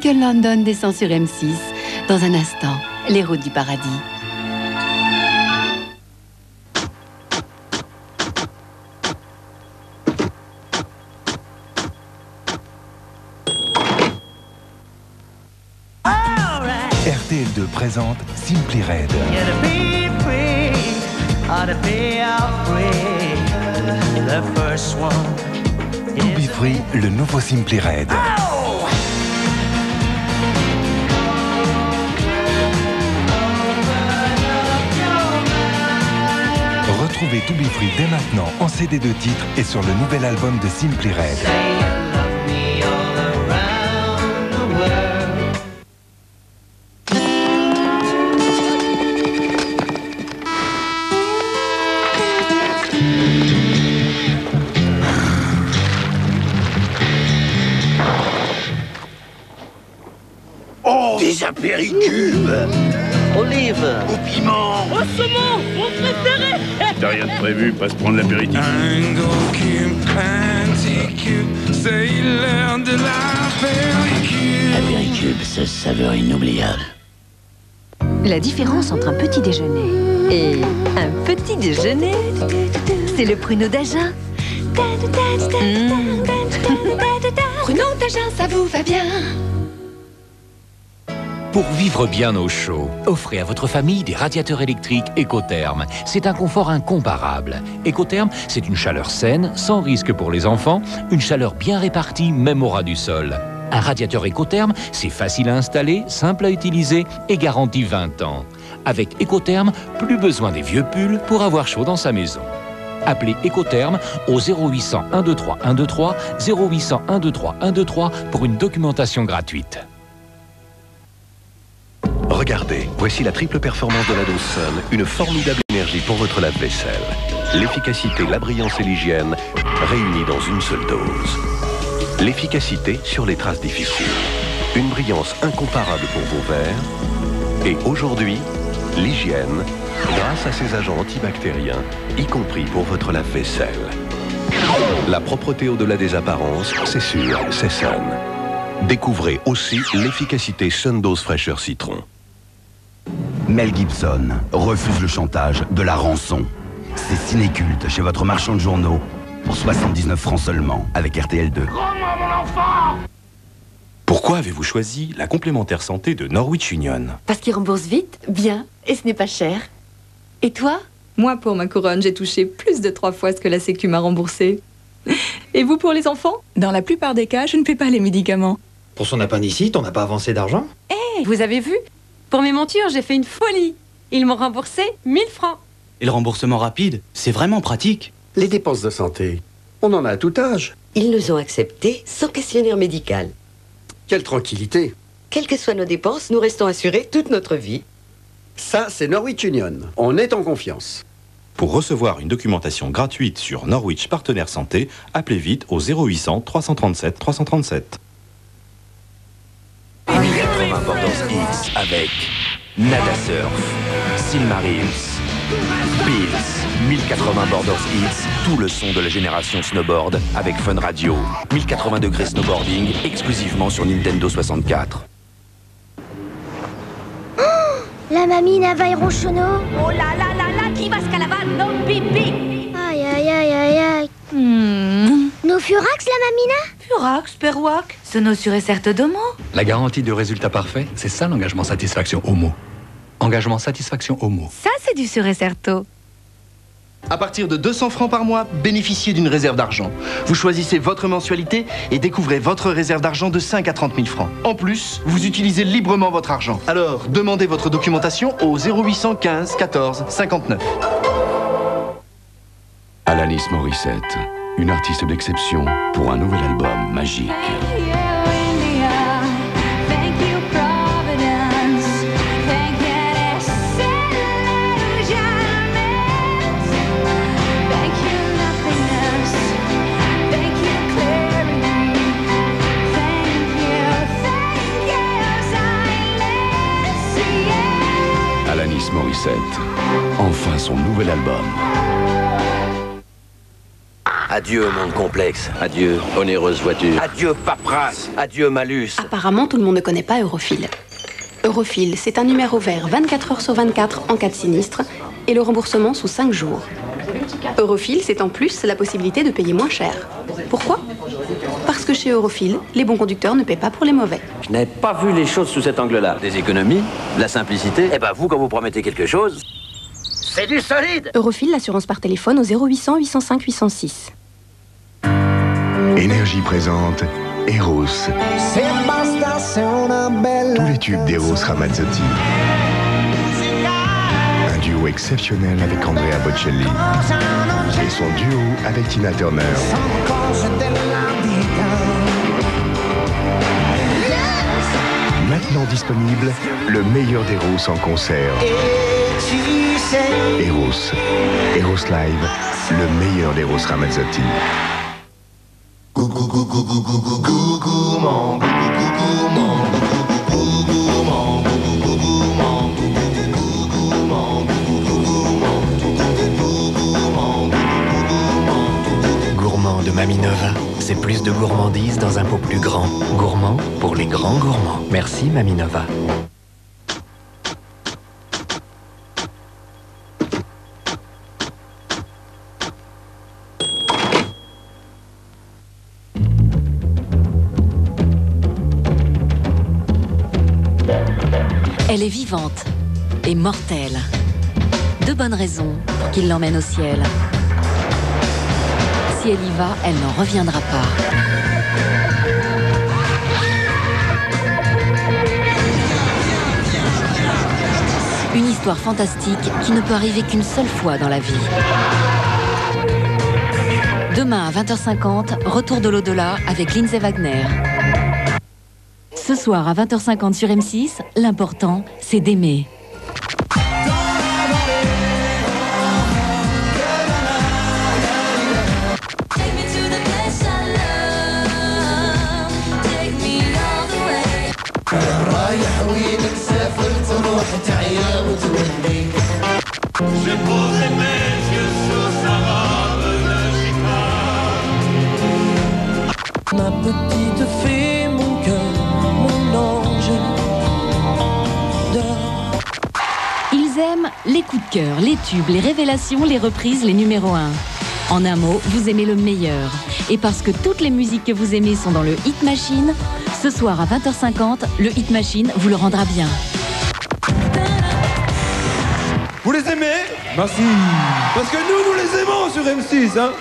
Michael Landon descend sur M6. Dans un instant, les routes du paradis. RTL2 présente Simply Red. To Be Free, le nouveau Simply Red. Retrouvez To Be Free dès maintenant en CD de titres et sur le nouvel album de Simply Red. Oh, des apéricubes. Olive. Au piment. Au saumon, mon préféré. T'as rien de prévu, pas se prendre l'apéritif. Apéricube, ce saveur inoubliable. La différence entre un petit déjeuner et un petit déjeuner, c'est le pruneau d'Agen. Pruneau d'Agen, ça vous va bien. Pour vivre bien au chaud, offrez à votre famille des radiateurs électriques Ecotherm. C'est un confort incomparable. Ecotherm, c'est une chaleur saine, sans risque pour les enfants, une chaleur bien répartie, même au ras du sol. Un radiateur Ecotherm, c'est facile à installer, simple à utiliser et garanti 20 ans. Avec Ecotherm, plus besoin des vieux pulls pour avoir chaud dans sa maison. Appelez Ecotherm au 0800 123 123, 0800 123 123 pour une documentation gratuite. Regardez, voici la triple performance de la dose Sun, une formidable énergie pour votre lave-vaisselle. L'efficacité, la brillance et l'hygiène réunies dans une seule dose. L'efficacité sur les traces difficiles. Une brillance incomparable pour vos verres. Et aujourd'hui, l'hygiène grâce à ses agents antibactériens, y compris pour votre lave-vaisselle. La propreté au-delà des apparences, c'est sûr, c'est Sun. Découvrez aussi l'efficacité Sun Dose fraîcheur citron. Mel Gibson refuse le chantage de la rançon. C'est ciné-culte chez votre marchand de journaux pour 79 francs seulement avec RTL2. Rends-moi mon enfant. Pourquoi avez-vous choisi la complémentaire santé de Norwich Union? Parce qu'il rembourse vite, bien, et ce n'est pas cher. Et toi? Moi, pour ma couronne, j'ai touché plus de 3 fois ce que la Sécu m'a remboursé. Et vous, pour les enfants? Dans la plupart des cas, je ne paie pas les médicaments. Pour son appendicite, on n'a pas avancé d'argent? Vous avez vu? Pour mes montures, j'ai fait une folie. Ils m'ont remboursé 1000 francs. Et le remboursement rapide, c'est vraiment pratique. Les dépenses de santé, on en a à tout âge. Ils nous ont acceptés sans questionnaire médical. Quelle tranquillité. Quelles que soient nos dépenses, nous restons assurés toute notre vie. Ça, c'est Norwich Union. On est en confiance. Pour recevoir une documentation gratuite sur Norwich Partenaire Santé, appelez vite au 0800 337 337. 1080 Borders X avec Nada Surf, Silmarils, Pills, 1080 Borders X, tout le son de la génération snowboard avec Fun Radio, 1080 degrés snowboarding exclusivement sur Nintendo 64. La mamina va Rochono. Oh là là là là, qui va se calavano, pipi. Aïe aïe aïe aïe aïe. Nos furax, la mamina? Furax, perouac, sono sur certo domo. La garantie de résultat parfait, c'est ça l'engagement satisfaction Homo. Engagement satisfaction Homo. Ça, c'est du sur certo. À partir de 200 francs par mois, bénéficiez d'une réserve d'argent. Vous choisissez votre mensualité et découvrez votre réserve d'argent de 5 à 30 000 francs. En plus, vous utilisez librement votre argent. Alors, demandez votre documentation au 0815 14 59. Alanis Morissette, une artiste d'exception pour un nouvel album magique. Alanis Morissette, enfin son nouvel album. Adieu monde complexe. Adieu onéreuse voiture. Adieu paperasse. Adieu malus. Apparemment, tout le monde ne connaît pas Eurofil. Eurofil, c'est un numéro vert 24 heures sur 24 en cas de sinistre et le remboursement sous 5 jours. Eurofil, c'est en plus la possibilité de payer moins cher. Pourquoi ? Parce que chez Eurofil, les bons conducteurs ne paient pas pour les mauvais. Je n'avais pas vu les choses sous cet angle-là. Des économies, de la simplicité. Eh ben vous, quand vous promettez quelque chose... C'est du solide. Eurofil, l'assurance par téléphone au 0800 805 806. Énergie présente Eros. Tous les tubes d'Eros Ramazzotti. Un duo exceptionnel avec Andrea Bocelli. Et son duo avec Tina Turner. Maintenant disponible, le meilleur d'Eros en concert. Eros. Eros Live, le meilleur d'Eros Ramazzotti. Gourmand de Mamie Nova, c'est plus de gourmandise dans un pot plus grand. Gourmand pour les grands gourmands. Merci Mamie Nova. Elle est vivante et mortelle. 2 bonnes raisons pour qu'il l'emmène au ciel. Si elle y va, elle n'en reviendra pas. Une histoire fantastique qui ne peut arriver qu'une seule fois dans la vie. Demain à 20h50, retour de l'au-delà avec Lindsay Wagner. Ce soir à 20h50 sur M6, l'important, c'est d'aimer. Ma petite fée, mon cœur, mon ange d'or. Ils aiment les coups de cœur, les tubes, les révélations, les reprises, les numéros 1. En un mot, vous aimez le meilleur. Et parce que toutes les musiques que vous aimez sont dans le Hit Machine, ce soir à 20h50, le Hit Machine vous le rendra bien. Vous les aimez ? Merci. Parce que nous les aimons sur M6, hein.